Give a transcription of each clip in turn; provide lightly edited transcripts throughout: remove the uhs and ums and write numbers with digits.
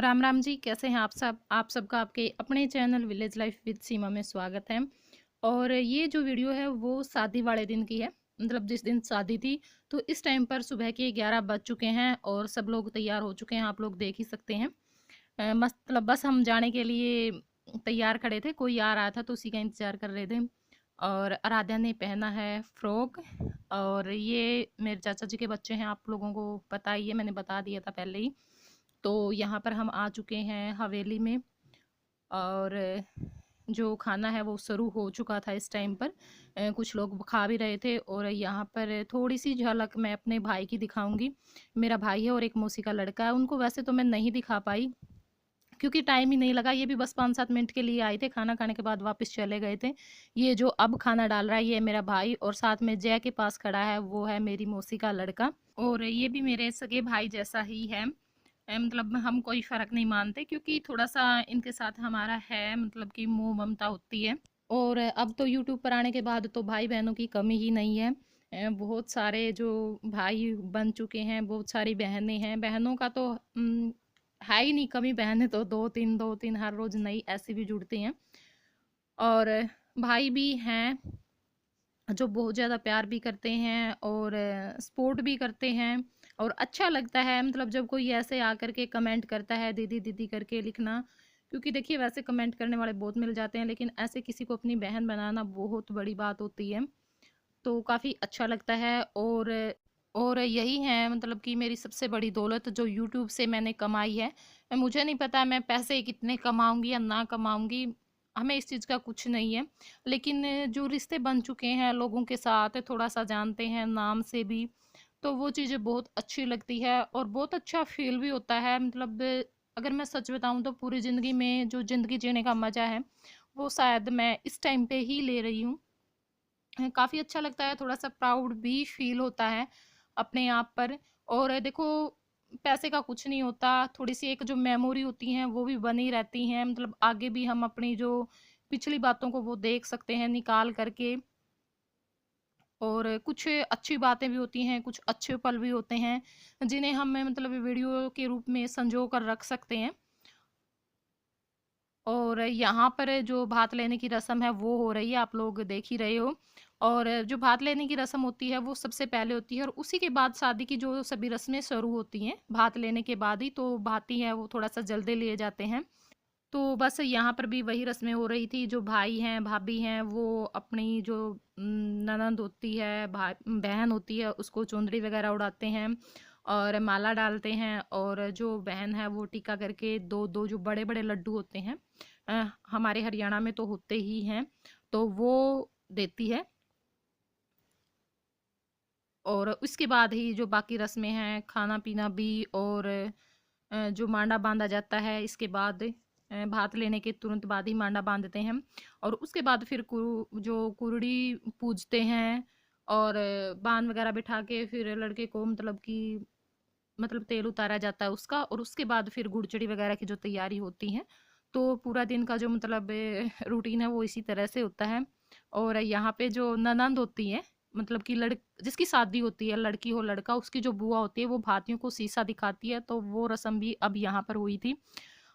राम राम जी, कैसे हैं आप सब? आप सबका आपके अपने चैनल विलेज लाइफ विद सीमा में स्वागत है। और ये जो वीडियो है वो शादी वाले दिन की है, मतलब जिस दिन शादी थी। तो इस टाइम पर सुबह के 11 बज चुके हैं और सब लोग तैयार हो चुके हैं, आप लोग देख ही सकते हैं। मतलब बस हम जाने के लिए तैयार खड़े थे, कोई आ रहा था तो उसी का इंतज़ार कर रहे थे। और आराध्या ने पहना है फ्रॉक, और ये मेरे चाचा जी के बच्चे हैं, आप लोगों को पता ही है, मैंने बता दिया था पहले ही। तो यहाँ पर हम आ चुके हैं हवेली में, और जो खाना है वो शुरू हो चुका था इस टाइम पर। कुछ लोग खा भी रहे थे। और यहाँ पर थोड़ी सी झलक मैं अपने भाई की दिखाऊंगी। मेरा भाई है और एक मौसी का लड़का है, उनको वैसे तो मैं नहीं दिखा पाई क्योंकि टाइम ही नहीं लगा। ये भी बस 5-7 मिनट के लिए आए थे, खाना खाने के बाद वापस चले गए थे। ये जो अब खाना डाल रहा है ये है मेरा भाई, और साथ में जय के पास खड़ा है वो है मेरी मौसी का लड़का। और ये भी मेरे सगे भाई जैसा ही है। मतलब हम कोई फ़र्क नहीं मानते क्योंकि थोड़ा-सा इनके साथ हमारा है, मतलब कि मोह ममता होती है। और अब तो यूट्यूब पर आने के बाद तो भाई-बहनों की कमी ही नहीं है। बहुत सारे जो भाई बन चुके हैं, बहुत सारी बहनें हैं। बहनों का तो है ही नहीं कमी, बहनें तो 2-3 2-3 हर रोज़ नई ऐसी भी जुड़ती हैं। और भाई भी हैं जो बहुत ज़्यादा प्यार भी करते हैं और सपोर्ट भी करते हैं। और अच्छा लगता है, मतलब जब कोई ऐसे आकर के कमेंट करता है दीदी दीदी करके लिखना। क्योंकि देखिए वैसे कमेंट करने वाले बहुत मिल जाते हैं, लेकिन ऐसे किसी को अपनी बहन बनाना बहुत बड़ी बात होती है। तो काफ़ी अच्छा लगता है। और यही है, मतलब कि मेरी सबसे बड़ी दौलत जो यूट्यूब से मैंने कमाई है। मुझे नहीं पता मैं पैसे कितने कमाऊंगी या ना कमाऊंगी, हमें इस चीज़ का कुछ नहीं है। लेकिन जो रिश्ते बन चुके हैं लोगों के साथ, थोड़ा सा जानते हैं नाम से भी, तो वो चीज़ें बहुत अच्छी लगती है और बहुत अच्छा फील भी होता है। मतलब अगर मैं सच बताऊं तो पूरी ज़िंदगी में जो ज़िंदगी जीने का मज़ा है वो शायद मैं इस टाइम पे ही ले रही हूँ। काफ़ी अच्छा लगता है, थोड़ा-सा प्राउड भी फ़ील होता है अपने आप पर। और देखो पैसे का कुछ नहीं होता, थोड़ी-सी एक जो मेमोरी होती हैं वो भी बनी रहती हैं, मतलब आगे भी हम अपनी जो पिछली बातों को वो देख सकते हैं निकाल कर के। और कुछ अच्छी बातें भी होती हैं, कुछ अच्छे पल भी होते हैं, जिन्हें हम मतलब वीडियो के रूप में संजो कर रख सकते हैं। और यहाँ पर जो भात लेने की रस्म है वो हो रही है, आप लोग देख ही रहे हो। और जो भात लेने की रस्म होती है वो सबसे पहले होती है, और उसी के बाद शादी की जो सभी रस्में शुरू होती हैं भात लेने के बाद ही। तो भाती है वो थोड़ा सा जल्दी लिए जाते हैं। तो बस यहाँ पर भी वही रस्में हो रही थी, जो भाई हैं भाभी हैं वो अपनी जो ननंद होती है, भाई बहन होती है, उसको चुंदड़ी वगैरह उड़ाते हैं और माला डालते हैं। और जो बहन है वो टीका करके दो दो जो बड़े बड़े लड्डू होते हैं, हमारे हरियाणा में तो होते ही हैं, तो वो देती है। और उसके बाद ही जो बाकी रस्में हैं, खाना पीना भी। और जो मांडा बांधा जाता है इसके बाद, भात लेने के तुरंत बाद ही मांडा बांधते हैं। और उसके बाद फिर जो कुरड़ी पूजते हैं, और बान वगैरह बिठा के फिर लड़के को मतलब कि मतलब तेल उतारा जाता है उसका। और उसके बाद फिर गुड़चड़ी वगैरह की जो तैयारी होती है। तो पूरा दिन का जो मतलब रूटीन है वो इसी तरह से होता है। और यहाँ पे जो ननंद होती है, मतलब कि जिसकी शादी होती है, लड़की हो लड़का, उसकी जो बुआ होती है वो भातियों को शीशा दिखाती है, तो वो रस्म भी अब यहाँ पर हुई थी।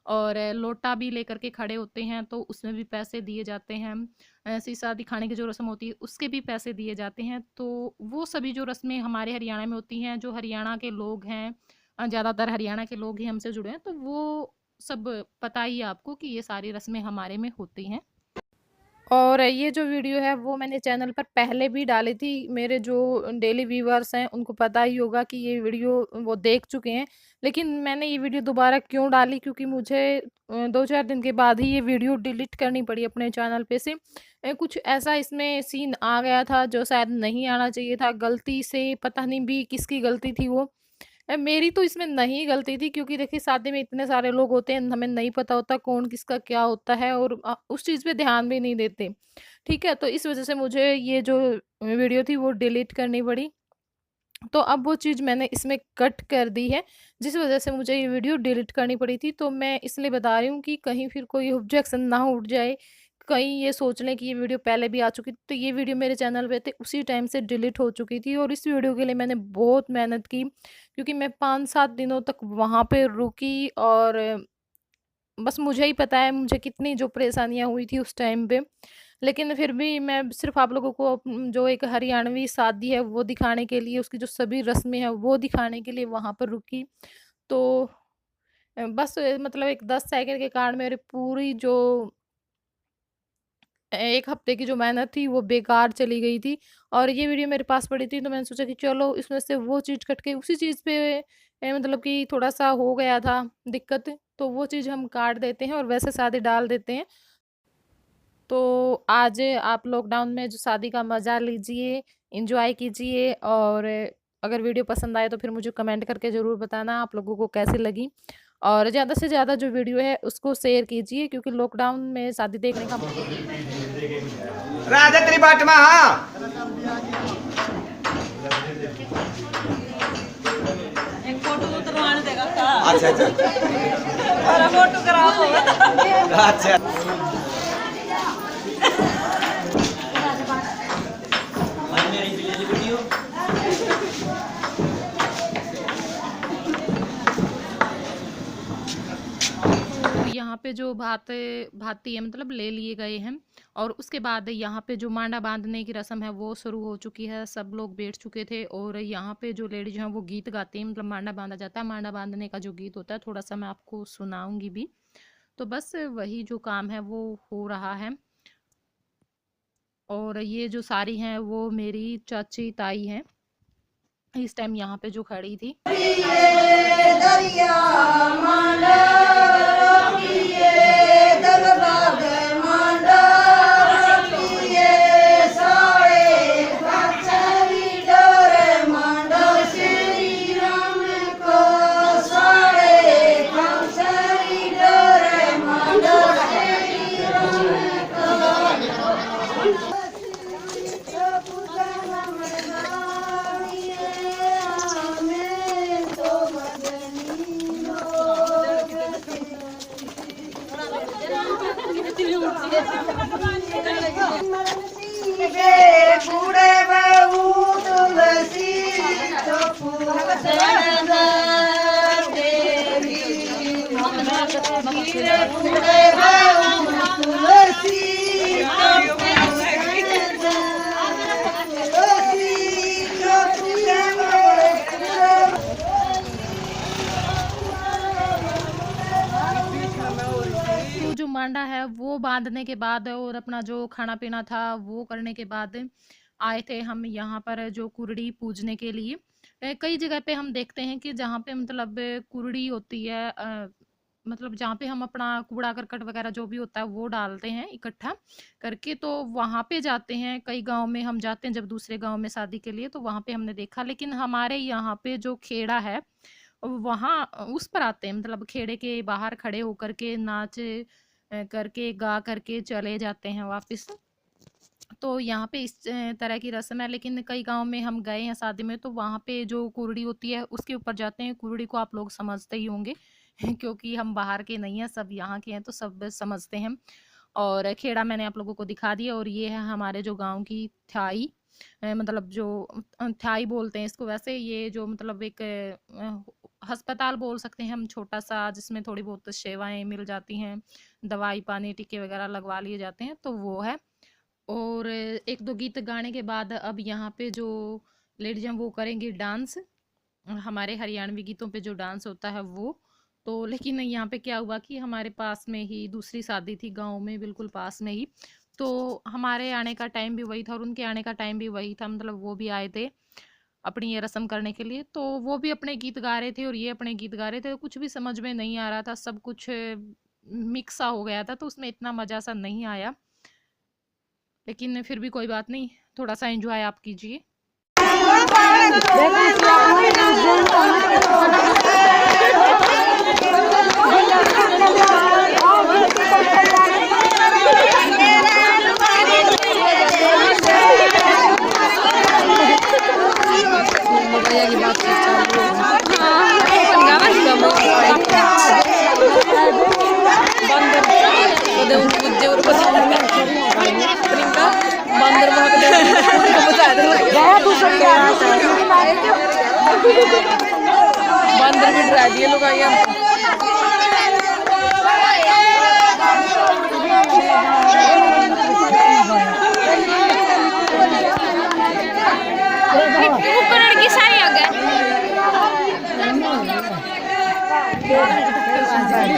और लोटा भी लेकर के खड़े होते हैं तो उसमें भी पैसे दिए जाते हैं। शीशा दिखाने की जो रस्म होती है उसके भी पैसे दिए जाते हैं। तो वो सभी जो रस्में हमारे हरियाणा में होती हैं, जो हरियाणा के लोग हैं, ज़्यादातर हरियाणा के लोग ही हमसे जुड़े हैं, तो वो सब पता ही है आपको कि ये सारी रस्में हमारे में होती हैं। और ये जो वीडियो है वो मैंने चैनल पर पहले भी डाली थी। मेरे जो डेली व्यूअर्स हैं उनको पता ही होगा कि ये वीडियो वो देख चुके हैं। लेकिन मैंने ये वीडियो दोबारा क्यों डाली, क्योंकि मुझे 2-4 दिन के बाद ही ये वीडियो डिलीट करनी पड़ी अपने चैनल पे से। कुछ ऐसा इसमें सीन आ गया था जो शायद नहीं आना चाहिए था, गलती से, पता नहीं भी किसकी गलती थी वो। मेरी तो इसमें नहीं गलती थी, क्योंकि देखिए शादी में इतने सारे लोग होते हैं, हमें नहीं पता होता कौन किसका क्या होता है, और उस चीज़ पे ध्यान भी नहीं देते। ठीक है? तो इस वज़ह से मुझे ये जो वीडियो थी वो डिलीट करनी पड़ी। तो अब वो चीज़ मैंने इसमें कट कर दी है, जिस वज़ह से मुझे ये वीडियो डिलीट करनी पड़ी थी। तो मैं इसलिए बता रही हूँ कि कहीं फिर कोई ऑब्जेक्शन ना उठ जाए, कहीं ये सोच लें कि ये वीडियो पहले भी आ चुकी थी। तो ये वीडियो मेरे चैनल पे थे, उसी टाइम से डिलीट हो चुकी थी, और इस वीडियो के लिए मैंने बहुत मेहनत की, क्योंकि मैं 5-7 दिनों तक वहाँ पे रुकी। और बस मुझे ही पता है मुझे कितनी जो परेशानियाँ हुई थी उस टाइम पे। लेकिन फिर भी मैं सिर्फ़ आप लोगों को जो एक हरियाणवी शादी है वो दिखाने के लिए, उसकी जो सभी रस्में हैं वो दिखाने के लिए वहाँ पर रुकी। तो बस मतलब एक 10 सेकंड के कारण मेरी पूरी जो 1 हफ्ते की जो मेहनत थी वो बेकार चली गई थी। और ये वीडियो मेरे पास पड़ी थी तो मैंने सोचा कि चलो इसमें से वो चीज़ कट के उसी चीज़ पे मतलब कि थोड़ा-सा हो गया था दिक्कत, तो वो चीज़ हम काट देते हैं और वैसे शादी डाल देते हैं। तो आज आप लॉकडाउन में जो शादी का मज़ा लीजिए, एन्जॉय कीजिए। और अगर वीडियो पसंद आए तो फिर मुझे कमेंट करके ज़रूर बताना आप लोगों को कैसी लगी। और ज़्यादा से ज़्यादा जो वीडियो है उसको शेयर कीजिए, क्योंकि लॉकडाउन में शादी देखने का राजा तेरी बाट में हाँ। एक फोटो उतरवाने देगा का। अच्छा अच्छा अरे फोटो कराओ। अच्छा तो यहाँ पे जो भाती है मतलब ले लिए गए हैं। और उसके बाद यहाँ पे जो मांडा बांधने की रस्म है वो शुरू हो चुकी है। सब लोग बैठ चुके थे और यहाँ पे जो लेडीज हैं वो गीत गाती हैं, मतलब मांडा बांधा जाता है। मांडा बांधने का जो गीत होता है थोड़ा सा मैं आपको सुनाऊंगी भी। तो बस वही जो काम है वो हो रहा है। और ये जो सारी हैं वो मेरी चाची ताई हैं इस टाइम यहाँ पे जो खड़ी थी। तो जो मांडा है वो बांधने के बाद और अपना जो खाना पीना था वो करने के बाद आए थे हम यहाँ पर जो कुरड़ी पूजने के लिए। कई जगह पे हम देखते हैं कि जहाँ पे मतलब कुरड़ी होती है, मतलब जहाँ पे हम अपना कूड़ा करकट वगैरह जो भी होता है वो डालते हैं इकट्ठा करके, तो वहाँ पे जाते हैं। कई गांव में हम जाते हैं जब दूसरे गांव में शादी के लिए, तो वहाँ पे हमने देखा। लेकिन हमारे यहाँ पे जो खेड़ा है वहाँ उस पर आते हैं, मतलब खेड़े के बाहर खड़े होकर के नाच करके गा करके चले जाते हैं वापस। तो यहाँ पे इस तरह की रस्म है। लेकिन कई गांव में हम गए हैं शादी में, तो वहाँ पे जो कुरड़ी होती है उसके ऊपर जाते हैं। कुरड़ी को आप लोग समझते ही होंगे क्योंकि हम बाहर के नहीं हैं, सब यहाँ के हैं तो सब समझते हैं। और खेड़ा मैंने आप लोगों को दिखा दिया। और ये है हमारे जो गांव की थाई, मतलब जो थाई बोलते हैं इसको। वैसे ये जो मतलब एक अस्पताल बोल सकते हैं हम, छोटा सा, जिसमें थोड़ी बहुत सेवाएं मिल जाती हैं, दवाई पानी टीके वगैरह लगवा लिए जाते हैं, तो वो है। और एक दो गीत गाने के बाद अब यहाँ पे जो लेडीज हैं वो करेंगी डांस, हमारे हरियाणवी गीतों पे जो डांस होता है वो। तो लेकिन यहाँ पे क्या हुआ कि हमारे पास में ही दूसरी शादी थी गांव में, बिल्कुल पास में ही। तो हमारे आने का टाइम भी वही था और उनके आने का टाइम भी वही था, मतलब वो भी आए थे अपनी ये रस्म करने के लिए। तो वो भी अपने गीत गा रहे थे और ये अपने गीत गा रहे थे। कुछ भी समझ में नहीं आ रहा था, सब कुछ मिक्स सा हो गया था, तो उसमें इतना मज़ा सा नहीं आया। लेकिन फिर भी कोई बात नहीं, थोड़ा सा एंजॉय आप कीजिए। बंदर भी डरा दिए लोग। Thank you.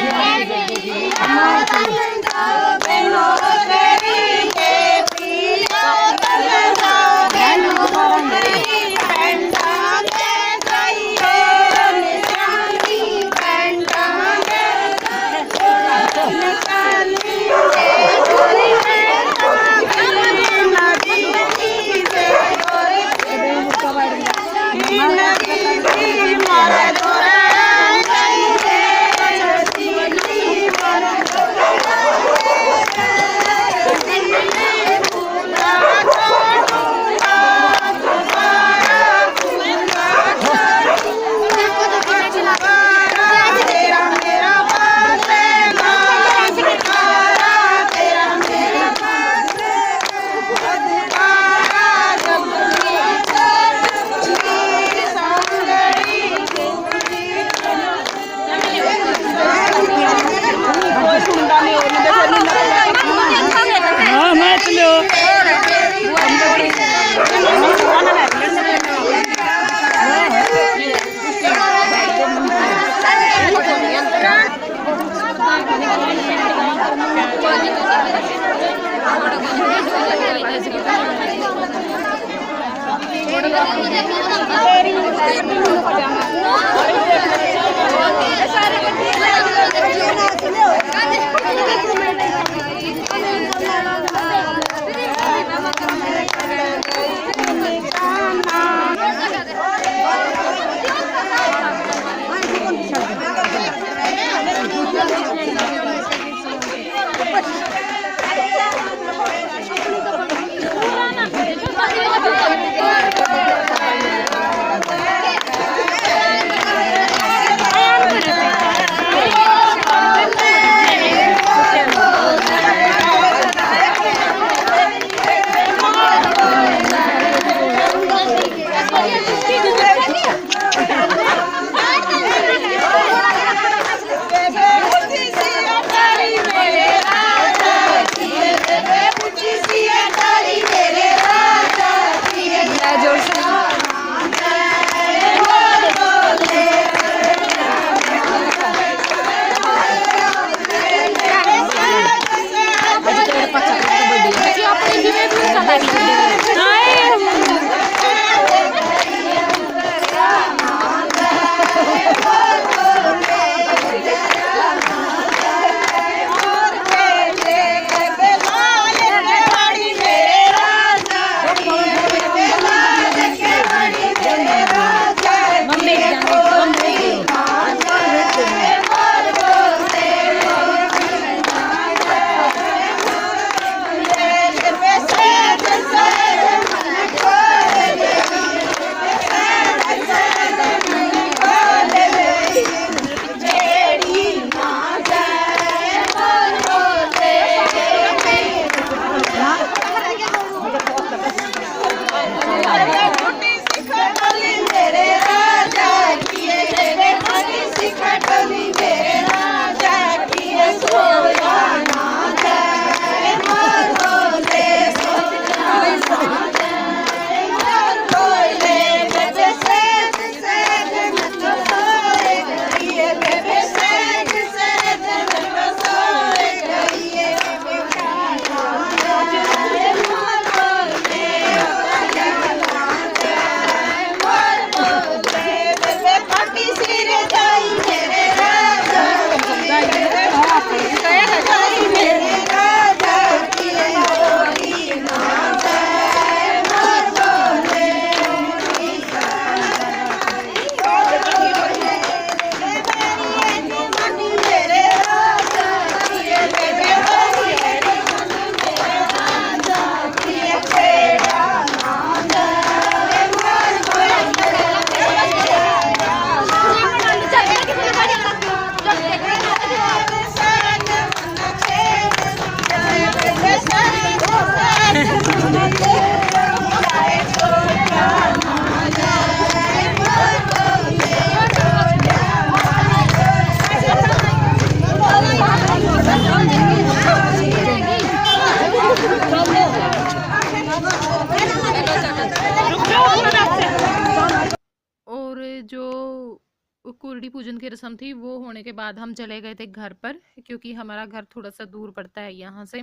की रस्म थी वो होने के बाद हम चले गए थे घर पर, क्योंकि हमारा घर थोड़ा सा दूर पड़ता है यहाँ से।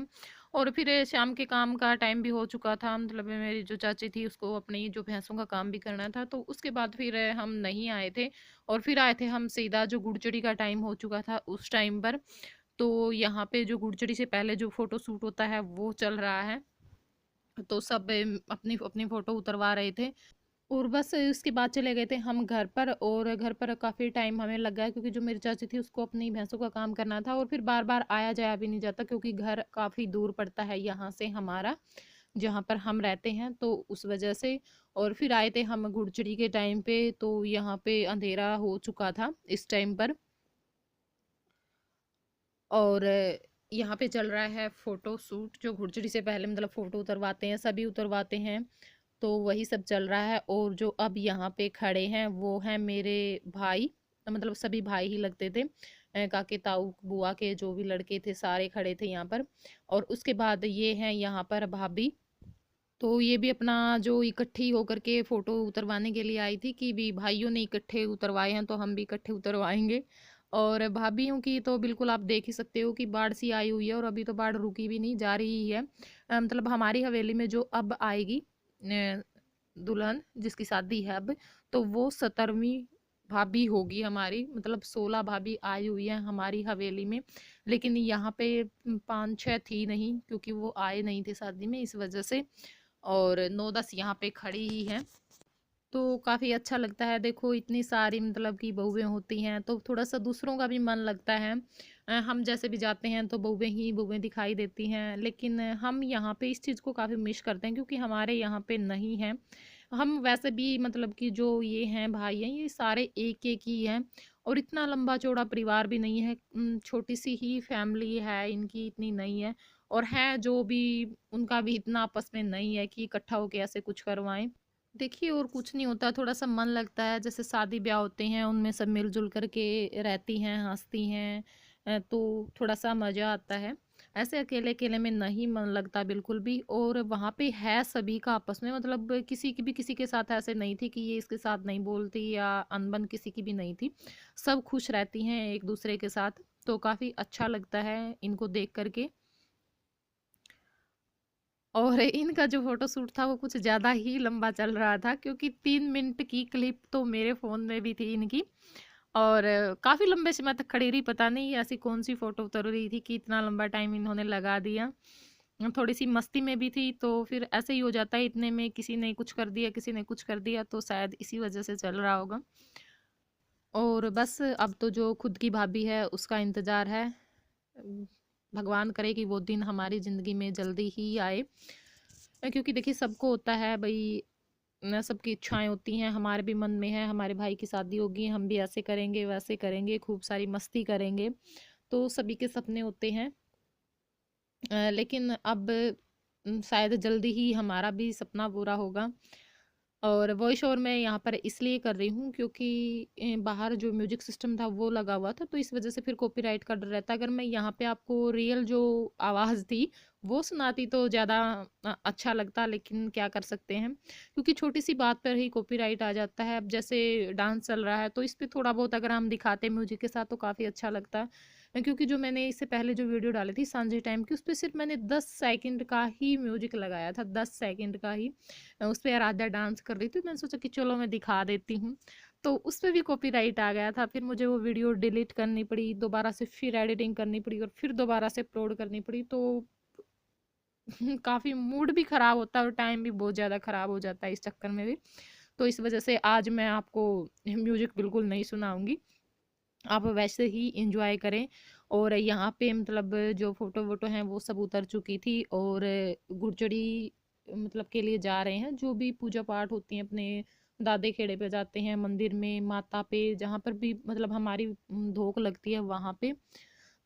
और फिर शाम के काम का टाइम भी हो चुका था, मतलब मेरी जो चाची थी उसको अपनी जो भैंसों का काम भी करना था, तो उसके बाद फिर हम नहीं आए थे। और फिर आए थे हम सीधा जो गुड़चड़ी का टाइम हो चुका था उस टाइम पर। तो यहाँ पे जो गुड़चड़ी से पहले जो फोटो शूट होता है वो चल रहा है, तो सब अपनी अपनी फोटो उतरवा रहे थे। और बस उसके बाद चले गए थे हम घर पर, और घर पर काफ़ी टाइम हमें लग गया क्योंकि जो मेरी चाची थी उसको अपनी भैंसों का काम करना था, और फिर बार बार आया जाया भी नहीं जाता क्योंकि घर काफ़ी दूर पड़ता है यहाँ से हमारा, जहाँ पर हम रहते हैं, तो उस वजह से। और फिर आए थे हम गुड़चड़ी के टाइम पे, तो यहाँ पे अंधेरा हो चुका था इस टाइम पर। और यहाँ पे चल रहा है फोटो शूट, जो घुड़चड़ी से पहले मतलब फोटो उतरवाते हैं, सभी उतरवाते हैं, तो वही सब चल रहा है। और जो अब यहाँ पे खड़े हैं वो हैं मेरे भाई, मतलब सभी भाई ही लगते थे, काके ताऊ बुआ के जो भी लड़के थे सारे खड़े थे यहाँ पर। और उसके बाद ये हैं यहाँ पर भाभी, तो ये भी अपना जो इकट्ठी होकर के फोटो उतरवाने के लिए आई थी कि भी भाइयों ने इकट्ठे उतरवाए हैं तो हम भी इकट्ठे उतरवाएंगे। और भाभीयों की तो बिल्कुल आप देख ही सकते हो कि बाढ़ सी आई हुई है, और अभी तो बाढ़ रुकी भी नहीं, जा रही है। मतलब हमारी हवेली में जो अब आएगी दुल्हन जिसकी शादी है अब, तो वो 17वीं भाभी होगी हमारी, मतलब 16 भाभी आई हुई है हमारी हवेली में। लेकिन यहाँ पे 5-6 थी नहीं, क्योंकि वो आए नहीं थे शादी में इस वजह से। और 9-10 यहाँ पे खड़ी ही हैं, तो काफ़ी अच्छा लगता है। देखो इतनी सारी मतलब कि बहुएं होती हैं तो थोड़ा सा दूसरों का भी मन लगता है। हम जैसे भी जाते हैं तो बहुएं ही बहुएं दिखाई देती हैं, लेकिन हम यहाँ पे इस चीज़ को काफ़ी मिस करते हैं क्योंकि हमारे यहाँ पे नहीं है। हम वैसे भी मतलब कि जो ये हैं भाई हैं ये सारे एक एक ही हैं, और इतना लंबा चौड़ा परिवार भी नहीं है, छोटी सी ही फैमिली है इनकी, इतनी नहीं है। और है जो भी उनका भी इतना आपस में नहीं है कि इकट्ठा होके ऐसे कुछ करवाएं। देखिए और कुछ नहीं होता, थोड़ा सा मन लगता है, जैसे शादी ब्याह होते हैं उनमें सब मिलजुल करके रहती हैं, हंसती हैं, तो थोड़ा सा मज़ा आता है। ऐसे अकेले अकेले में नहीं मन लगता बिल्कुल भी। और वहाँ पे है सभी का आपस में, मतलब किसी की भी किसी के साथ ऐसे नहीं थी कि ये इसके साथ नहीं बोलती, या अनबन किसी की भी नहीं थी। सब खुश रहती हैं एक दूसरे के साथ, तो काफ़ी अच्छा लगता है इनको देख करके। और इनका जो फोटो शूट था वो कुछ ज़्यादा ही लंबा चल रहा था, क्योंकि 3 मिनट की क्लिप तो मेरे फ़ोन में भी थी इनकी। और काफ़ी लंबे समय तक खड़ी रही, पता नहीं ऐसी कौन सी फ़ोटो उतर रही थी कि इतना लंबा टाइम इन्होंने लगा दिया। थोड़ी सी मस्ती में भी थी, तो फिर ऐसे ही हो जाता है, इतने में किसी ने कुछ कर दिया किसी ने कुछ कर दिया, तो शायद इसी वजह से चल रहा होगा। और बस अब तो जो खुद की भाभी है उसका इंतज़ार है। अम, भगवान करे कि वो दिन हमारी ज़िंदगी में जल्दी ही आए। क्योंकि देखिए सबको होता है भाई, न सबकी इच्छाएं होती हैं, हमारे भी मन में है हमारे भाई की शादी होगी, हम भी ऐसे करेंगे वैसे करेंगे, खूब सारी मस्ती करेंगे, तो सभी के सपने होते हैं। लेकिन अब शायद जल्दी ही हमारा भी सपना पूरा होगा। और वॉइस ओवर मैं यहाँ पर इसलिए कर रही हूँ क्योंकि बाहर जो म्यूजिक सिस्टम था वो लगा हुआ था, तो इस वजह से फिर कॉपीराइट का डर रहता। अगर मैं यहाँ पे आपको रियल जो आवाज़ थी वो सुनाती तो ज़्यादा अच्छा लगता, लेकिन क्या कर सकते हैं, क्योंकि छोटी सी बात पर ही कॉपीराइट आ जाता है। अब जैसे डांस चल रहा है तो इस पे थोड़ा बहुत अगर हम दिखाते म्यूजिक के साथ तो काफ़ी अच्छा लगता। क्योंकि जो मैंने इससे पहले जो वीडियो डाली थी सांझे टाइम की, उस पर सिर्फ मैंने 10 सेकंड का ही म्यूजिक लगाया था, 10 सेकंड का ही। उस पे आराध्या डांस कर रही थी, मैंने सोचा कि चलो मैं दिखा देती हूँ, तो उस पे भी कॉपीराइट आ गया था। फिर मुझे वो वीडियो डिलीट करनी पड़ी, दोबारा से फिर एडिटिंग करनी पड़ी, और फिर दोबारा से अपलोड करनी पड़ी, तो काफ़ी मूड भी ख़राब होता है और टाइम भी बहुत ज़्यादा ख़राब हो जाता है इस चक्कर में भी। तो इस वजह से आज मैं आपको म्यूजिक बिल्कुल नहीं सुनाऊंगी, आप वैसे ही इंजॉय करें। और यहाँ पे मतलब जो फोटो वोटो हैं वो सब उतर चुकी थी, और गुरजड़ी मतलब के लिए जा रहे हैं, जो भी पूजा पाठ होती हैं अपने दादे खेड़े पे जाते हैं, मंदिर में, माता पे, जहाँ पर भी मतलब हमारी धोक लगती है वहाँ पे।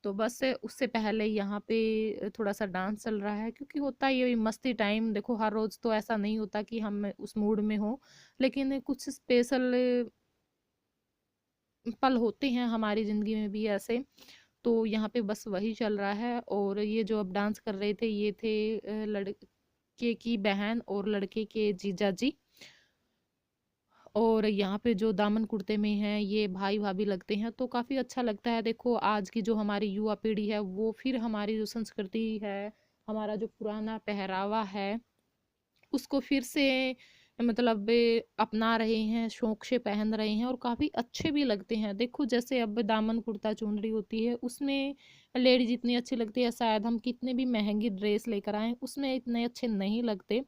तो बस उससे पहले यहाँ पे थोड़ा सा डांस चल रहा है, क्योंकि होता है ये मस्ती टाइम। देखो हर रोज़ तो ऐसा नहीं होता कि हम उस मूड में हो, लेकिन कुछ स्पेशल पल होते हैं हमारी ज़िंदगी में भी ऐसे। तो यहाँ पे बस वही चल रहा है। और ये जो अब डांस कर रहे थे ये थे लड़के की बहन और लड़के के जीजा जी। और यहाँ पे जो दामन कुर्ते में हैं ये भाई भाभी लगते हैं, तो काफ़ी अच्छा लगता है। देखो आज की जो हमारी युवा पीढ़ी है वो फिर हमारी जो संस्कृति है, हमारा जो पुराना पहरावा है उसको फिर से मतलब अपना रहे हैं, शौक से पहन रहे हैं और काफ़ी अच्छे भी लगते हैं। देखो जैसे अब दामन कुर्ता चुनरी होती है उसमें लेडीज इतनी अच्छी लगती है, शायद हम कितने भी महंगी ड्रेस लेकर आएँ उसमें इतने अच्छे नहीं लगते।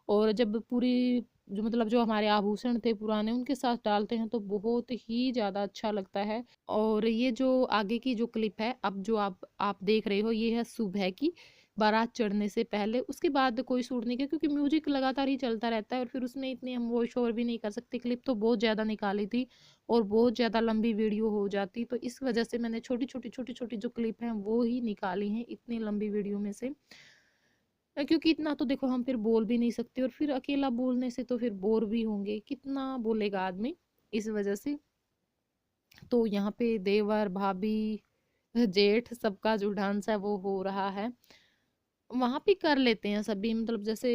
और जब पूरी जो मतलब जो हमारे आभूषण थे पुराने उनके साथ डालते हैं तो बहुत ही ज़्यादा अच्छा लगता है। और ये जो आगे की जो क्लिप है अब जो आप देख रहे हो ये है सुबह की, बारात चढ़ने से पहले। उसके बाद कोई शूट नहीं किया क्योंकि म्यूजिक लगातार ही चलता रहता है और फिर उसमें इतनी हम वॉइस ओवर भी नहीं कर सकते। क्लिप तो बहुत ज़्यादा निकाली थी और बहुत ज़्यादा लंबी वीडियो हो जाती, तो इस वजह से मैंने छोटी छोटी जो क्लिप हैं वो ही निकाली हैं इतनी लंबी वीडियो में से। क्योंकि इतना तो देखो हम फिर बोल भी नहीं सकते और फिर अकेला बोलने से तो फिर बोर भी होंगे, कितना बोलेगा आदमी, इस वजह से। तो यहाँ पे देवर भाभी जेठ सबका जो डांस है वो हो रहा है, वहाँ पे कर लेते हैं सभी। मतलब जैसे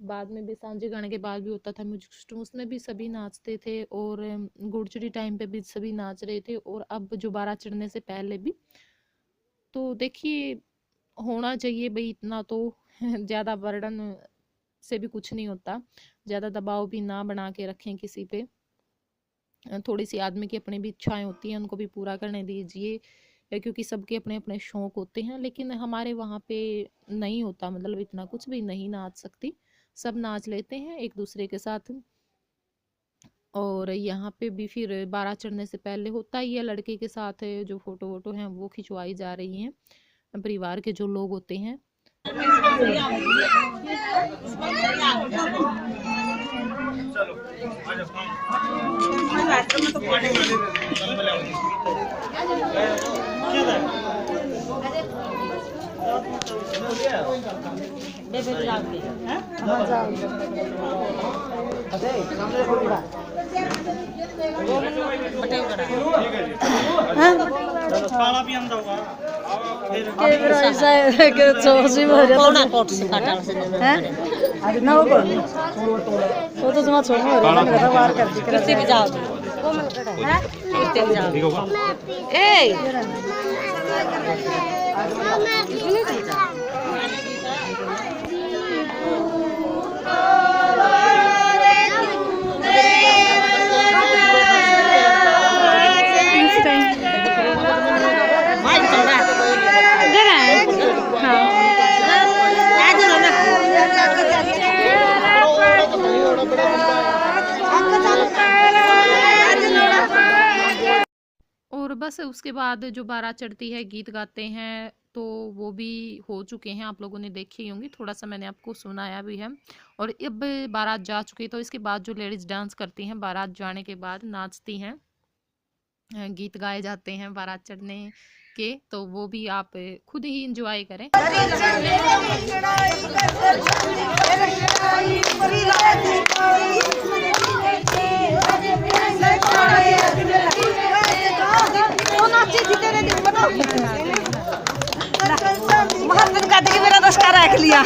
बाद में भी सांझे गाने के बाद भी होता था म्यूजिक सिस्टम, उसमें भी सभी नाचते थे और गुड़चुरी टाइम पे भी सभी नाच रहे थे और अब जो बारात चढ़ने से पहले भी। तो देखिए होना चाहिए भाई इतना तो ज़्यादा बर्डन से भी कुछ नहीं होता, ज़्यादा दबाव भी ना बना के रखें किसी पे। थोड़ी सी आदमी की अपनी भी इच्छाएं होती हैं उनको भी पूरा करने दीजिए, क्योंकि सबके अपने अपने शौक होते हैं। लेकिन हमारे वहाँ पे नहीं होता, मतलब इतना कुछ भी नहीं नाच सकती, सब नाच लेते हैं एक दूसरे के साथ। और यहाँ पे भी फिर बारात चढ़ने से पहले होता ही है, लड़के के साथ जो फोटो वोटो हैं वो खिंचवाई जा रही हैं परिवार के जो लोग होते हैं। वो तो तुम्हारा छोड़ बाहर कर दी कुर्सी पे जाओ कुर्सी पे जाओ ए और बस उसके बाद जो बारात चढ़ती है गीत गाते हैं, तो वो भी हो चुके हैं, आप लोगों ने देखी होंगी, थोड़ा सा मैंने आपको सुनाया भी है। और अब बारात जा चुकी है तो इसके बाद जो लेडीज डांस करती हैं बारात जाने के बाद नाचती हैं, गीत गाए जाते हैं बारात चढ़ने के, तो वो भी आप खुद ही इंजॉय करें। महात्मा गांधी मेरा नमस्कार रख लिया।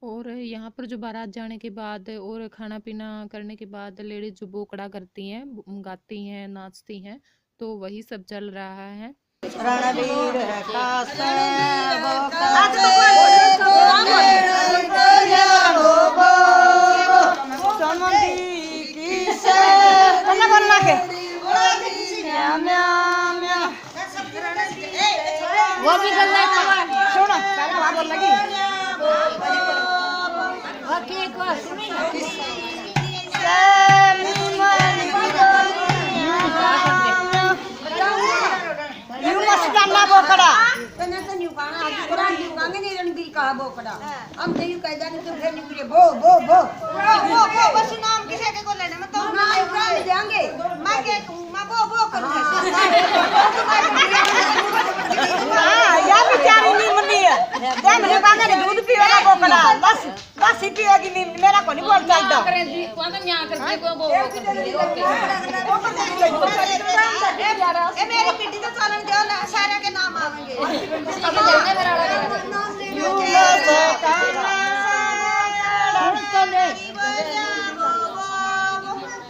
और यहाँ पर जो बारात जाने के बाद और खाना पीना करने के बाद लेडीज जो बोकड़ा करती हैं, गाती हैं, नाचती हैं, तो वही सब चल रहा है। वो भी गल्ला सुनो पहले वहां बोल लगी ओके को सुनी यू मस्त करना बोकड़ा तने तो न्यू गाना आज कुरान न्यू गांगे नहीं रणगिरी कहा बोकड़ा हम तो यू कह जाने तो फिर निकले बो बो बो बो बो बस नाम किसे के को लेना मैं तो नाम जाएंगे मैं के मैं बो बो करूंगा या बेचारी नी मनी है दे मेरे बागे ने दूध पीवेगा बोकड़ा बस ही पिएगी नी मेरा को नहीं बोल चलता करे जी कौन यहां करके को बो ए मेरी पिट्टी तो चलन दो ना सारे के नाम आवेंगे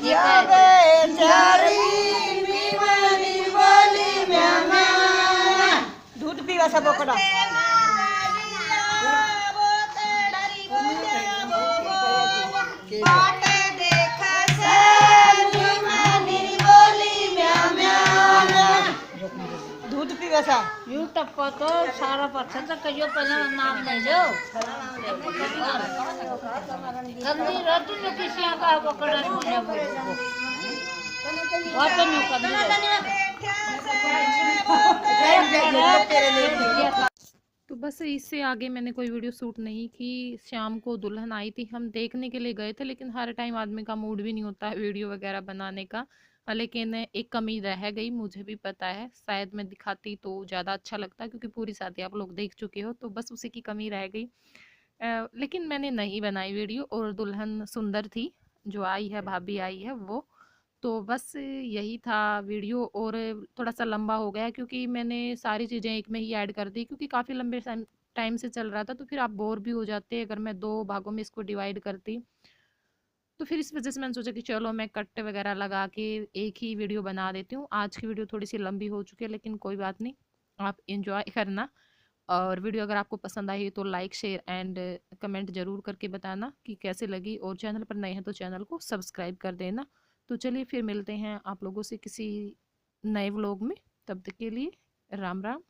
ये बेचारी बीमारी बोली म्यामा दूध पीवा सब बोकड़ा दूध पीवा यू टप्पा तो सारा पत्थर तक कहियो पहले नाम ले जाओ कंदी रोटी में किसी का पकड़ा नहीं वो तो नहीं कंदी तो बस इससे आगे मैंने कोई वीडियो शूट नहीं की। शाम को दुल्हन आई थी, हम देखने के लिए गए थे, लेकिन हर टाइम आदमी का मूड भी नहीं होता है वीडियो वगैरह बनाने का। लेकिन एक कमी रह गई, मुझे भी पता है, शायद मैं दिखाती तो ज़्यादा अच्छा लगता, क्योंकि पूरी शादी आप लोग देख चुके हो, तो बस उसी की कमी रह गई। लेकिन मैंने नहीं बनाई वीडियो, और दुल्हन सुंदर थी, जो आई है, भाभी आई है वो। तो बस यही था वीडियो, और थोड़ा सा लंबा हो गया क्योंकि मैंने सारी चीज़ें एक में ही ऐड कर दी, क्योंकि काफ़ी लंबे टाइम से चल रहा था, तो फिर आप बोर भी हो जाते अगर मैं 2 भागों में इसको डिवाइड करती। तो फिर इस वजह से मैंने सोचा कि चलो मैं कट वगैरह लगा के एक ही वीडियो बना देती हूँ। आज की वीडियो थोड़ी सी लंबी हो चुकी है, लेकिन कोई बात नहीं, आप इंजॉय करना। और वीडियो अगर आपको पसंद आई तो लाइक शेयर एंड कमेंट जरूर करके बताना कि कैसे लगी, और चैनल पर नए हैं तो चैनल को सब्सक्राइब कर देना। तो चलिए फिर मिलते हैं आप लोगों से किसी नए व्लॉग में, तब तक के लिए राम राम।